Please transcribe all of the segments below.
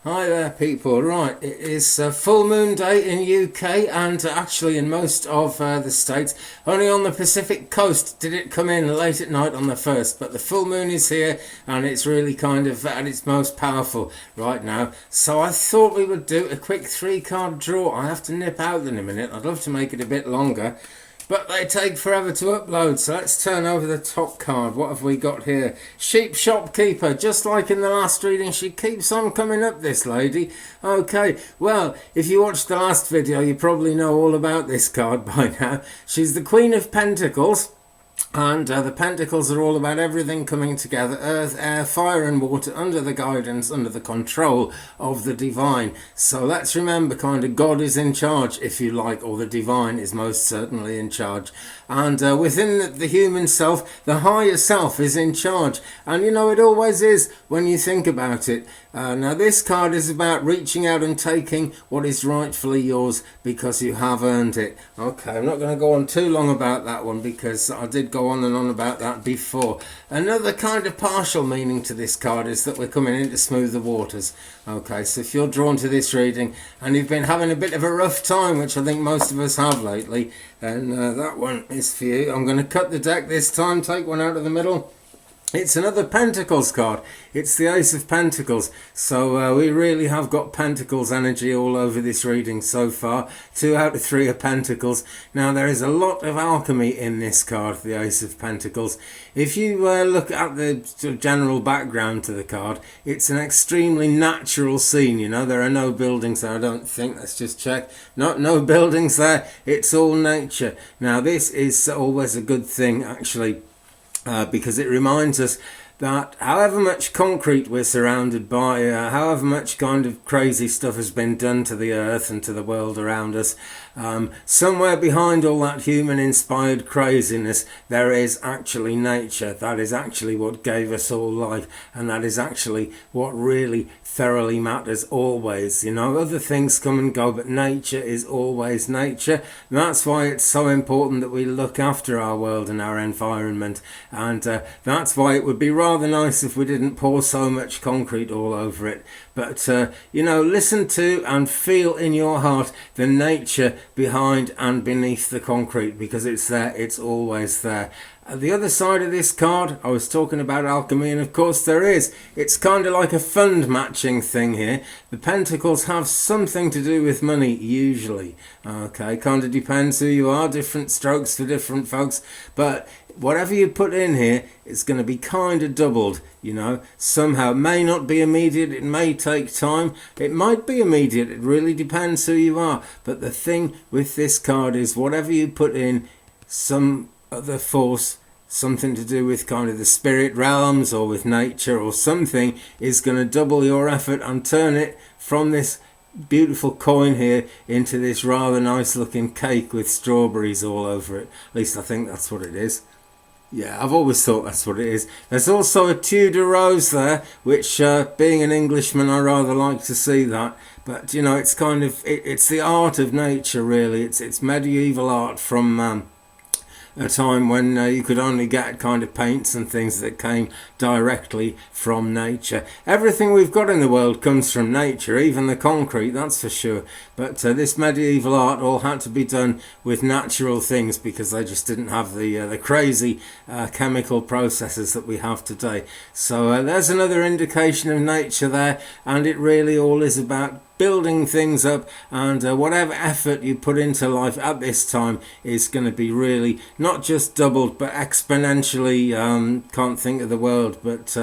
Hi there, people. Right, it is full moon day in UK and actually in most of the states. Only on the Pacific coast did it come in late at night on the 1st, but the full moon is here and it's really kind of at its most powerful right now. So I thought we would do a quick 3-card draw. I have to nip out in a minute. I'd love to make it a bit longer, but they take forever to upload. So let's turn over the top card. What have we got here? Sheep Shopkeeper. Just like in the last reading, she keeps on coming up, this lady. Okay, well, if you watched the last video, you probably know all about this card by now. She's the Queen of Pentacles. And the pentacles are all about everything coming together: earth, air, fire and water, under the guidance, under the control of the divine. So let's remember, kind of, God is in charge, if you like, or the divine is most certainly in charge. And within the human self, the higher self is in charge. And you know, it always is when you think about it. Now this card is about reaching out and taking what is rightfully yours because you have earned it. Okay, I'm not going to go on too long about that one because I did go on and on about that before. Another kind of partial meaning to this card is that we're coming in to smooth the waters. Okay, so if you're drawn to this reading and you've been having a bit of a rough time, which I think most of us have lately, then that one is for you. I'm going to cut the deck this time, take one out of the middle. It's another Pentacles card. It's the Ace of Pentacles. So we really have got Pentacles energy all over this reading so far. 2 out of 3 are Pentacles. Now there is a lot of alchemy in this card, the Ace of Pentacles. If you look at the sort of general background to the card, it's an extremely natural scene. You know, there are no buildings there, I don't think. Let's just check. No buildings there. It's all nature. Now this is always a good thing, actually. Because it reminds us that however much concrete we're surrounded by, however much kind of crazy stuff has been done to the earth and to the world around us, somewhere behind all that human-inspired craziness, there is actually nature. That is actually what gave us all life, and that is actually what really thoroughly matters always. You know, other things come and go, but nature is always nature. And that's why it's so important that we look after our world and our environment, and that's why it would be rather nice if we didn't pour so much concrete all over it. But you know, listen to and feel in your heart the nature behind and beneath the concrete, because it's there, it's always there. The other side of this card, I was talking about alchemy, and of course there is. It's kind of like a fund matching thing here. The pentacles have something to do with money, usually. Okay, kind of depends who you are, different strokes for different folks. But whatever you put in here, it's going to be kind of doubled, you know. Somehow, it may not be immediate, it may take time. It might be immediate, it really depends who you are. But the thing with this card is whatever you put in, some other force, something to do with kind of the spirit realms or with nature or something, is going to double your effort and turn it from this beautiful coin here into this rather nice looking cake with strawberries all over it. At least I think that's what it is. Yeah, I've always thought that's what it is. There's also a Tudor rose there, which being an Englishman, I rather like to see that. But you know, it's kind of it's the art of nature, really. It's medieval art from a time when you could only get kind of paints and things that came directly from nature. Everything we've got in the world comes from nature, even the concrete, that's for sure. But this medieval art all had to be done with natural things because they just didn't have the crazy chemical processes that we have today. So there's another indication of nature there, and it really all is about building things up, and whatever effort you put into life at this time is going to be really not just doubled but exponentially. Can't think of the word, but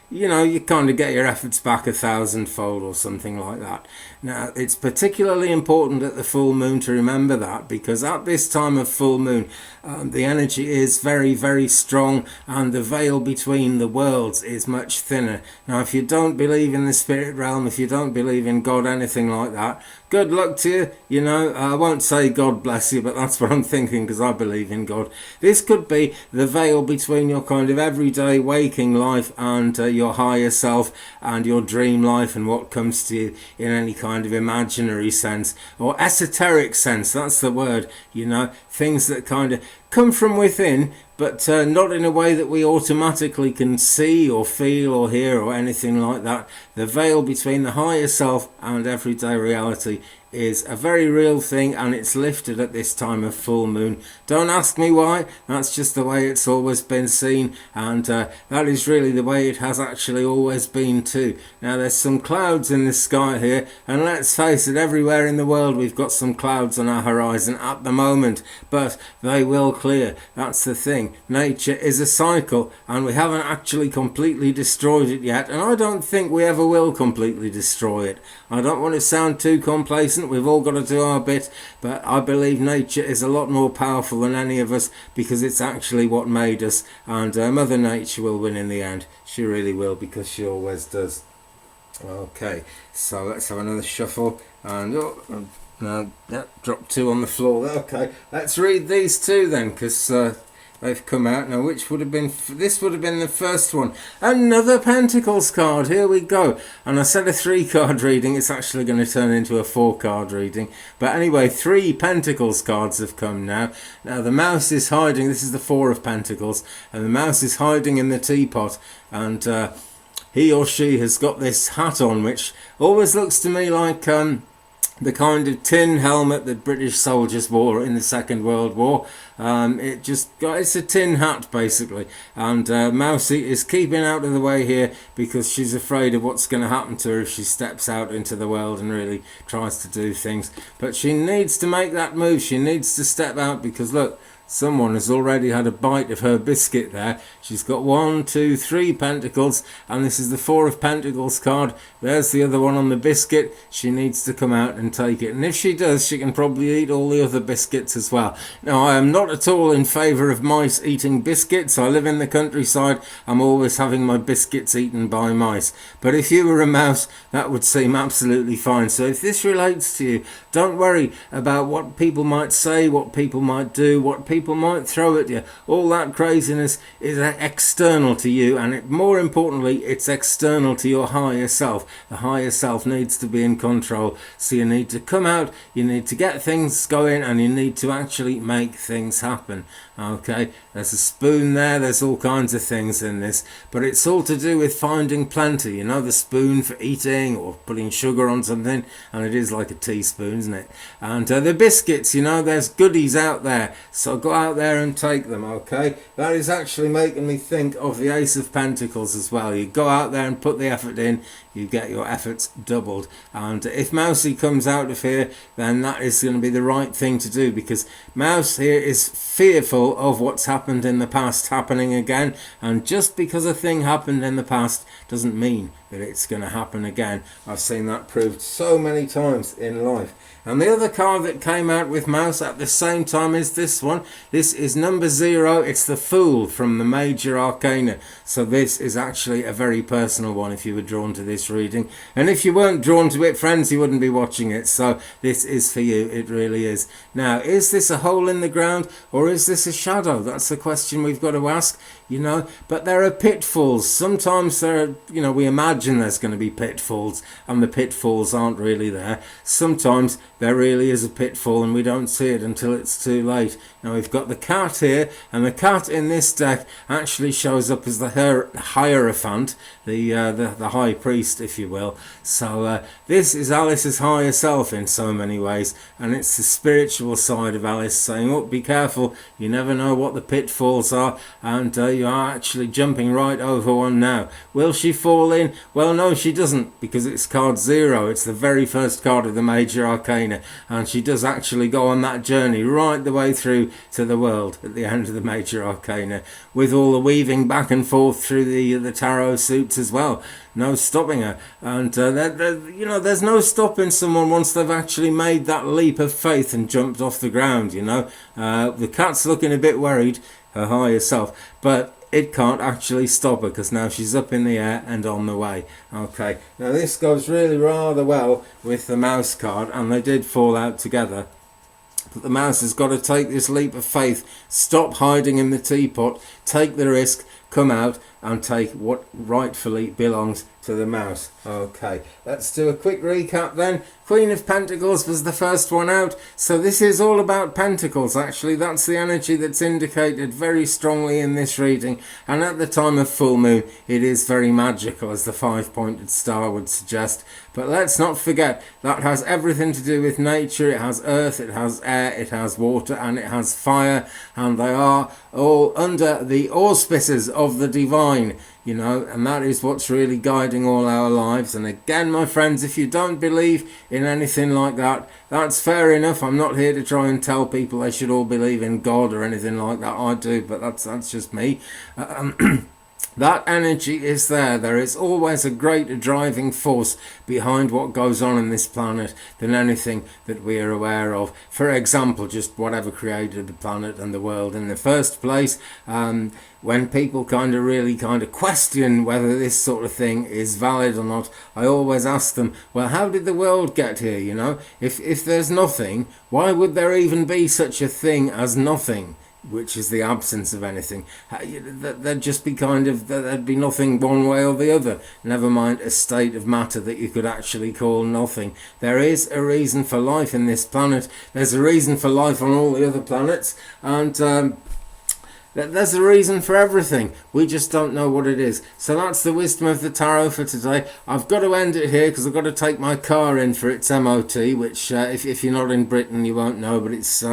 you know, you kind of get your efforts back 1,000-fold or something like that. Now, it's particularly important at the full moon to remember that, because at this time of full moon, the energy is very, very strong, and the veil between the worlds is much thinner. Now, if you don't believe in the spirit realm, if you don't believe in God, anything like that, good luck to you. You know, I won't say God bless you, but that's what I'm thinking, because I believe in God. This could be the veil between your kind of everyday waking life and your higher self and your dream life and what comes to you in any kind of imaginary sense or esoteric sense. That's the word, you know, things that kind of come from within, but not in a way that we automatically can see or feel or hear or anything like that. The veil between the higher self and everyday reality is a very real thing, and it's lifted at this time of full moon. Don't ask me why, that's just the way it's always been seen, and that is really the way it has actually always been too. Now there's some clouds in the sky here, and let's face it, everywhere in the world we've got some clouds on our horizon at the moment, but they will clear. That's the thing. Nature is a cycle, and we haven't actually completely destroyed it yet, and I don't think we ever will completely destroy it. I don't want to sound too complacent. We've all got to do our bit, but I believe nature is a lot more powerful than any of us, because it's actually what made us, and Mother Nature will win in the end. She really will, because she always does. Okay, so let's have another shuffle, and drop 2 on the floor. Okay, let's read these 2 then, because they've come out now. Which would have been, this would have been the first one. Another Pentacles card, here we go. And I said a 3-card reading, it's actually going to turn into a 4-card reading. But anyway, 3 Pentacles cards have come now. Now the mouse is hiding, this is the 4 of Pentacles, and the mouse is hiding in the teapot, and he or she has got this hat on, which always looks to me like the kind of tin helmet that British soldiers wore in the Second World War. It's a tin hat basically, and Mousy is keeping out of the way here because she's afraid of what's going to happen to her if she steps out into the world and really tries to do things. But she needs to make that move, she needs to step out, because look, someone has already had a bite of her biscuit there. She's got 1, 2, 3 pentacles, and this is the 4 of Pentacles card. There's the other one on the biscuit. She needs to come out and take it, and if she does, she can probably eat all the other biscuits as well. Now, I am not at all in favour of mice eating biscuits. I live in the countryside. I'm always having my biscuits eaten by mice, but if you were a mouse, that would seem absolutely fine. So if this relates to you, don't worry about what people might say, what people might do, what people might throw at you. All that craziness is external to you, and more importantly, it's external to your higher self. The higher self needs to be in control, so you need to come out, you need to get things going, and you need to actually make things happen. Okay, there's a spoon there, there's all kinds of things in this, but it's all to do with finding plenty. You know, the spoon for eating or putting sugar on something, and it is like a teaspoon, isn't it? And the biscuits, you know, there's goodies out there, so go out there and take them. Okay, that is actually making me think of the Ace of Pentacles as well. You go out there and put the effort in, you get your efforts doubled. And if Mousy comes out of here, then that is going to be the right thing to do, because Mouse here is fearful of what's happened in the past happening again, and just because a thing happened in the past doesn't mean that it's going to happen again. I've seen that proved so many times in life. And the other card that came out with Mouse at the same time is this one. This is number 0. It's the Fool from the Major Arcana. So this is actually a very personal one if you were drawn to this reading. And if you weren't drawn to it, friends, you wouldn't be watching it. So this is for you. It really is. Now, is this a hole in the ground, or is this a shadow? That's the question we've got to ask, you know. But there are pitfalls. Sometimes there are, you know, we imagine there's going to be pitfalls, and the pitfalls aren't really there. Sometimes there really is a pitfall and we don't see it until it's too late. Now we've got the cat here, and the cat in this deck actually shows up as the Hierophant, the high priest, if you will. So this is Alice's higher self in so many ways, and it's the spiritual side of Alice saying, oh, be careful, you never know what the pitfalls are, and you are actually jumping right over one now. Will she fall in? Well, no, she doesn't, because it's card 0. It's the very first card of the Major Arcana, and she does actually go on that journey right the way through to the world at the end of the Major Arcana, with all the weaving back and forth through the tarot suits as well. No stopping her, and you know, there's no stopping someone once they've actually made that leap of faith and jumped off the ground. You know, the cat's looking a bit worried, her higher self, but it can't actually stop her, because now she's up in the air and on the way. Okay, now this goes really rather well with the Mouse card, and they did fall out together. But the Mouse has got to take this leap of faith, stop hiding in the teapot, take the risk, come out and take what rightfully belongs to the mouse. Okay, let's do a quick recap then. Queen of Pentacles was the first one out, so this is all about pentacles actually. That's the energy that's indicated very strongly in this reading, and at the time of full moon it is very magical, as the 5-pointed star would suggest. But let's not forget that has everything to do with nature. It has earth, it has air, it has water, and it has fire, and they are all under the auspices of the divine, you know, and that is what's really guiding all our lives. And again, my friends, if you don't believe in anything like that, that's fair enough. I'm not here to try and tell people they should all believe in God or anything like that. I do, but that's just me. That energy is there. There is always a greater driving force behind what goes on in this planet than anything that we are aware of. For example, just whatever created the planet and the world in the first place. When people really question whether this sort of thing is valid or not, I always ask them, well, how did the world get here, you know? If there's nothing, why would there even be such a thing as nothing? Which is the absence of anything. There'd just be there'd be nothing one way or the other, never mind a state of matter that you could actually call nothing. There is a reason for life in this planet. There's a reason for life on all the other planets, and there's a reason for everything. We just don't know what it is. So that's the wisdom of the tarot for today. I've got to end it here because I've got to take my car in for its MOT, which if you're not in Britain you won't know, but it's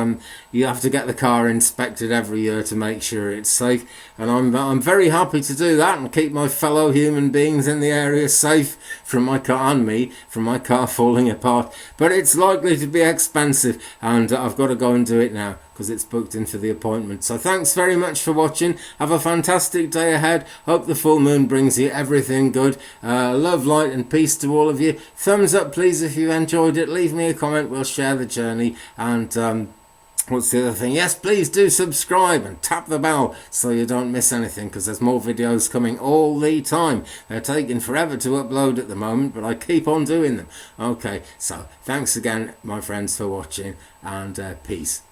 you have to get the car inspected every year to make sure it's safe. And I'm very happy to do that and keep my fellow human beings in the area safe from my car and me from my car falling apart. But it's likely to be expensive, and I've got to go and do it now because it's booked in for the appointment. So thanks very much for watching. Have a fantastic day ahead. Hope the full moon brings you everything good. Love, light and peace to all of you. Thumbs up please if you enjoyed it. Leave me a comment. We'll share the journey. And what's the other thing? Yes, please do subscribe and tap the bell so you don't miss anything, because there's more videos coming all the time. They're taking forever to upload at the moment, but I keep on doing them. Okay, so thanks again, my friends, for watching, and peace.